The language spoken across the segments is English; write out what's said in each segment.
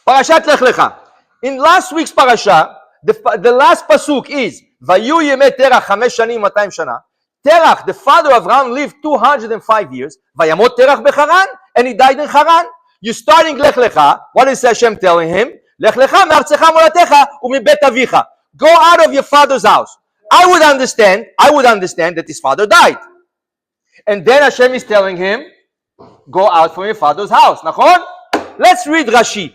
Parashat Lekh-The. In last week's parasha, the last pasuk is Vayu Yemei Terach 5 shanim 200 shana. Terach, the father of Abraham, lived 205 years. Vayamot Terach beCharan, and he died in Haran. You starting Lekh-The. What is Hashem telling him? Lekh-The me'artzecha molatecha u'mibet avicha. Go out of your father's house. I would understand that his father died. And then Hashem is telling him, go out from your father's house. Nachon? Let's read Rashi.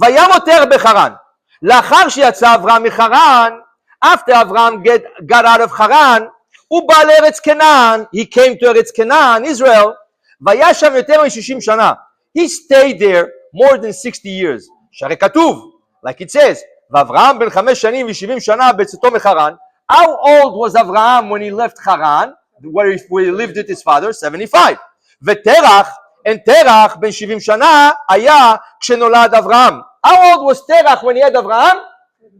Vayamot Terach beCharan. לאחר שיצא אברהם מחרן, after Abraham got out of Haran, הוא בא לארץ כנען, he came to ארץ כנען, Israel, והיה שם יותר מ-60 שנה. He stayed there more than 60 years. שהרי כתוב, like it says, ואברהם בן 5 שנים ו70 שנה בצאתו מחרן. How old was Abraham when he left Haran, where he lived with his father? 75. ותרח, and תרח בן 70 שנה היה כשנולד אברהם. How old was Terach when he had Abraham?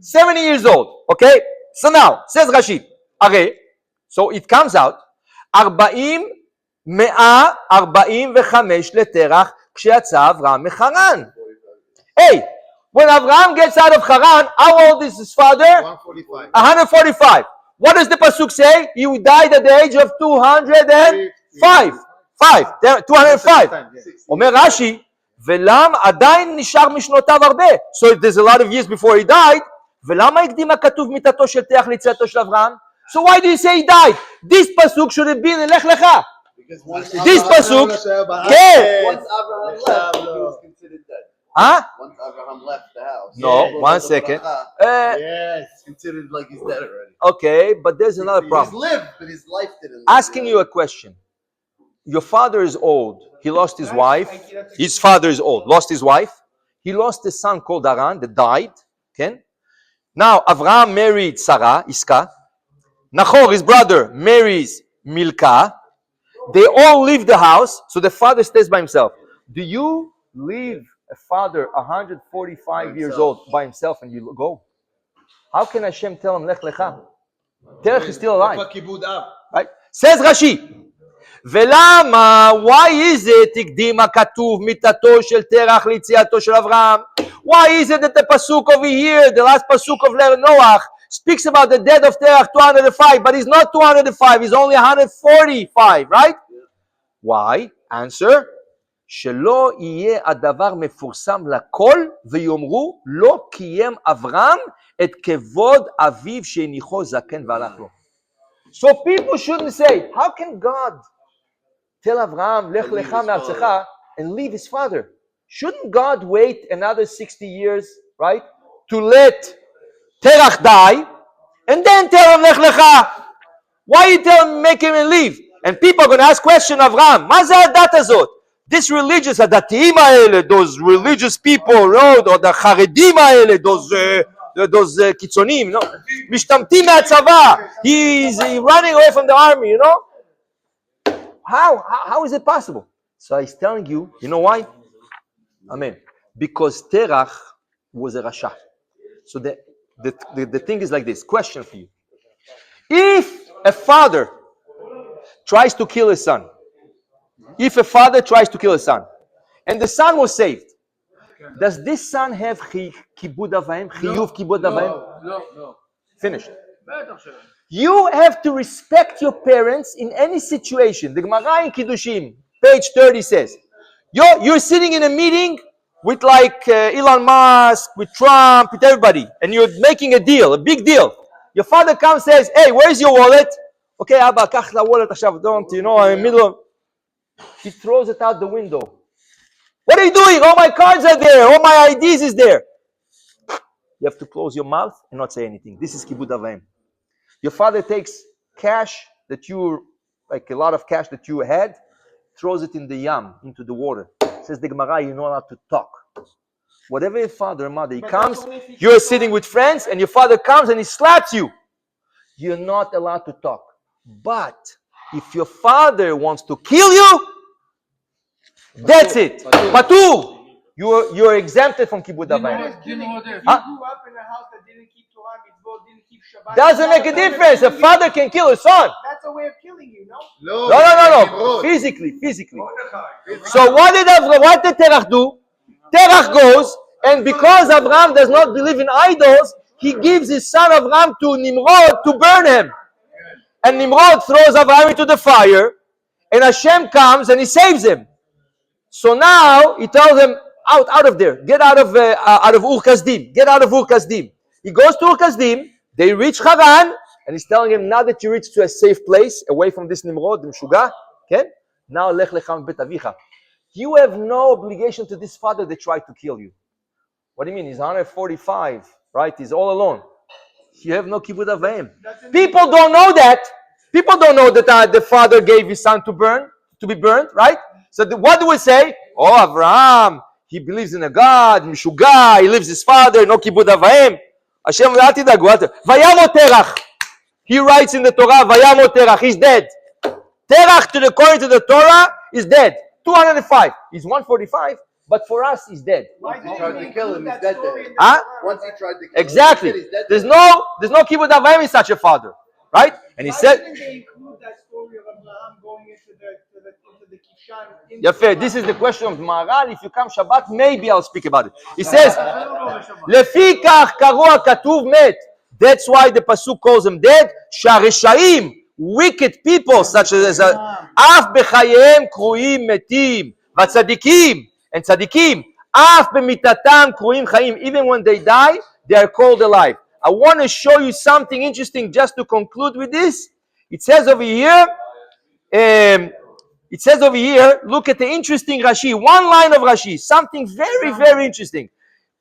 70 years old. Okay? So now, says Rashi, so it comes out, 145 לטרח כשיצא אברהם מחרן. Hey, when Abraham gets out of Haran, how old is his father? 145. What does the pasuk say? He died at the age of 205. 205. אומר רש"י, ולמה עדיין נשאר משנותיו הרבה? So there's a lot of years before he died. ולמה הקדים הכתוב מיתתו של תרח ליציאתו של אברהם? So why do you say he died? This pasuk should have been in Lekh-The. This pasuk, כן. Once Abraham left, he was considered dead. Huh? Once Abraham left the house. No, 1 second. Yes, considered like he's dead already. Okay, but there's another problem. He's lived, but his life didn't live. Asking you a question. Your father is old. He lost his wife. His father is old. Lost his wife. He lost a son called Haran that died. Okay? Now, Avraham married Sarah, Iska. Nachor, his brother, marries Milcah. They all leave the house, so the father stays by himself. Do you leave a father 145 years old by himself and you go? How can Hashem tell him, Lekh-The? Terach is still alive. Right? Says Rashi. ולמה, why is it הקדים הכתוב מיתתו של תרח ליציאתו של אברהם? Why is it that the pasuk over here, the last pasuk of Noach, speaks about the death of Terach 205, but he's not 205, he's only 145, right? Why? Answer, שלא יהיה הדבר מפורסם לכל ויאמרו לא קיים אברהם את כבוד אביו שהניחו זקן והלך לו. So people shouldn't say, how can God tell Abraham, Lekh-The me'artzecha, and leave his father? Shouldn't God wait another 60 years, right, to let Terach die, and then tell him Lekh-The? Why you tell him, make him and leave? And people are going to ask question of Abraham, מה זה הדת הזאת? This religious, הדתיים האלה, those religious people, or the חרדים האלה, those קיצונים, no? משתמטים מהצבא. He's running away from the army, you know? How is it possible? So he's telling you, you know why? Amen. Because Terach was a Rasha. So the thing is like this. Question for you. If a father tries to kill his son, and the son was saved, does this son have kibud avayim? Chiyuv kibud avayim? No. Finished. You have to respect your parents in any situation. The Gemara in Kiddushim, page 30 says, you're sitting in a meeting with like Elon Musk, with Trump, with everybody, and you're making a deal, a big deal. Your father comes and says, hey, where's your wallet? Okay, Abba, kach la wallet, don't, I'm in the middle of... He throws it out the window. What are you doing? All my cards are there. All my IDs is there. You have to close your mouth and not say anything. This is kibud avayim. Your father takes cash that like a lot of cash that you had, throws it in the yam, into the water. Says the Gemara, you're not allowed to talk. Whatever your father or mother, he comes, you're sitting with friends, and your father comes and he slaps you. You're not allowed to talk. But if your father wants to kill you, that's it. Patur. You're exempted from kibud avayim. You know what? If you grew up in a house that didn't keep Torah, mitzvot, didn't keep Shabbat, Doesn't make a difference. A father can kill his son. That's a way of killing you, no? No. Physically. So what did Terach do? Terach goes And because Abraham does not believe in idols, he gives his son Abraham to Nimrod to burn him. And Nimrod throws Abraham into the fire, and Hashem comes and he saves him. So now he tells him, out of there, get out of Ur Kasdim, get out of Ur Kasdim. He goes to Ur Kasdim, they reach Haran, and he's telling him, now that you reach to a safe place, away from this Nimrod, the Meshuga, okay? Now Lech Lecha Bet Avicha. You have no obligation to this father that tried to kill you. What do you mean? He's 145, right? He's all alone. You have no kibbud avayim. People don't know that. People don't know that the father gave his son to be burned, right? So what do we say? Oh, Abraham, he believes in a God, Mishuga, he lives his father, no kibbud avayim. Hashem, אל תדאגו, וימות תרח. He writes in the Torah, וימות תרח, he's dead. Terach, according to the Torah, is dead. 205. He's 145, but for us, he's dead. Once he tried to kill him, he's dead then. Huh? Once he tried to kill Exactly. him, he's dead. There's no kibbud avayim in such a father, right? And he Why said, didn't they include that story of Abraham going into the Kishan? Yafeh, this is the question of Maharal. If you come Shabbat, maybe I'll speak about it. He says, לפי כך קרוא הכתוב מת. That's why the pasuk calls him dead. שהרשעים, wicked people such as אף בחייהם קרויים מתים, והצדיקים, and צדיקים, אף במיתתם קרויים חיים. Even when they die, they are called alive. I want to show you something interesting just to conclude with this. It says over here, look at the interesting Rashi, one line of Rashi, something very, very interesting.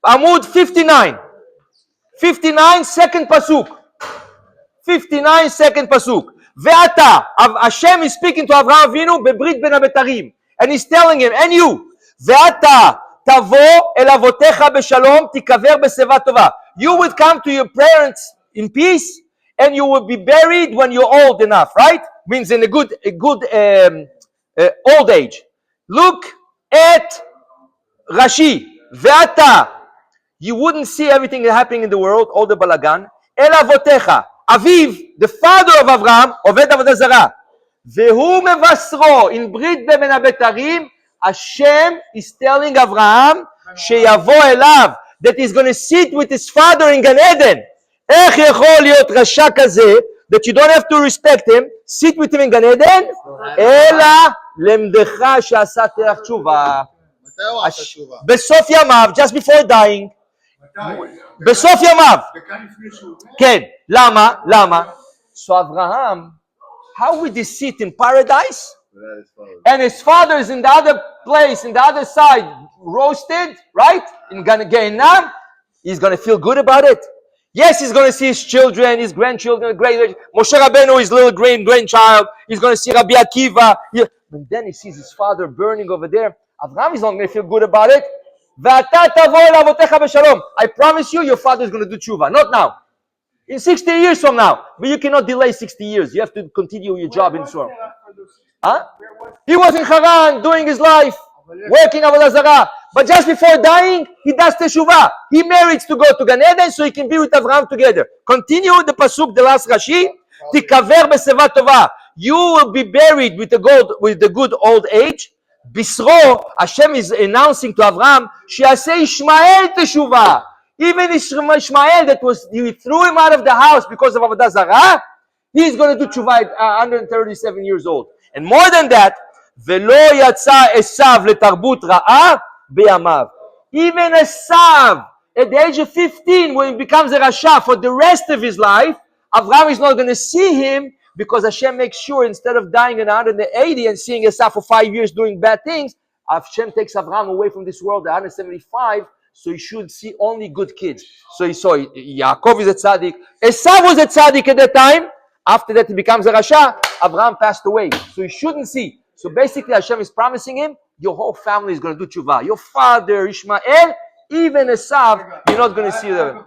Amud 59. 59, second pasuk. 59, second pasuk. Ve'ata, Hashem is speaking to Avraham Avinu bebrit ben abetarim, and he's telling him, and you, ve'ata tavo el avotecha beshalom tikaver b'seva tova. You would come to your parents in peace, and you will be buried when you're old enough, right? Means in a good old age. Look at Rashi. Ve'ata, you wouldn't see everything happening in the world, all the balagan. El avotecha, Aviv, the father of Avraham, Oved Avodah Zarah. Vehu mevasro, in Brit ben Abetarim, Hashem is telling Avraham, sheyavo elav, that he's going to sit with his father in Gan Eden. איך יכול להיות רשע כזה, that you don't have to respect him, sit with him in Gan Eden, אלא למדך שעשה תרח תשובה. מתי הוא עשה תשובה? בסוף ימיו, just before dying, בסוף ימיו. כן, למה? למה? So Abraham, how would he sit in paradise? And his father is in the other place, in the other side, roasted, right? In Gehenna. He's going to feel good about it. Yes, he's going to see his children, his grandchildren, Moshe Rabbeinu, his little grandchild. He's going to see Rabbi Akiva. But then he sees his father burning over there. Abraham is not going to feel good about it. I promise you, your father is going to do tshuva. Not now. In 60 years from now. But you cannot delay 60 years. You have to continue your job in Israel. Huh? He was in Haran doing his life, working Avodah Zarah. But just before dying, he does teshuvah. He merits to go to Gan Eden so he can be with Avraham together. Continue the pasuk, the last Rashi. Tikaver b'seva tova. You will be buried with the good old age. Bisro, Hashem is announcing to Avraham, Shiaseh Ishmael teshuvah. Even Ishmael, he threw him out of the house because of Avodah Zarah, he's going to do teshuvah at 137 years old. And more than that, Velo yatsa Esav letarbut ra'ah beyamav. Even Esav, at the age of 15, when he becomes a Rasha for the rest of his life, Avraham is not going to see him because Hashem makes sure instead of dying in 180 and seeing Esav for 5 years doing bad things, Hashem takes Avraham away from this world at 175, so he should see only good kids. So he saw Yaakov is a tzaddik. Esav was a tzaddik at that time. After that he becomes a Rasha. Avraham passed away, so he shouldn't see. So basically Hashem is promising him, your whole family is going to do tshuva. Your father, Ishmael, even Esav, you're not going to see them.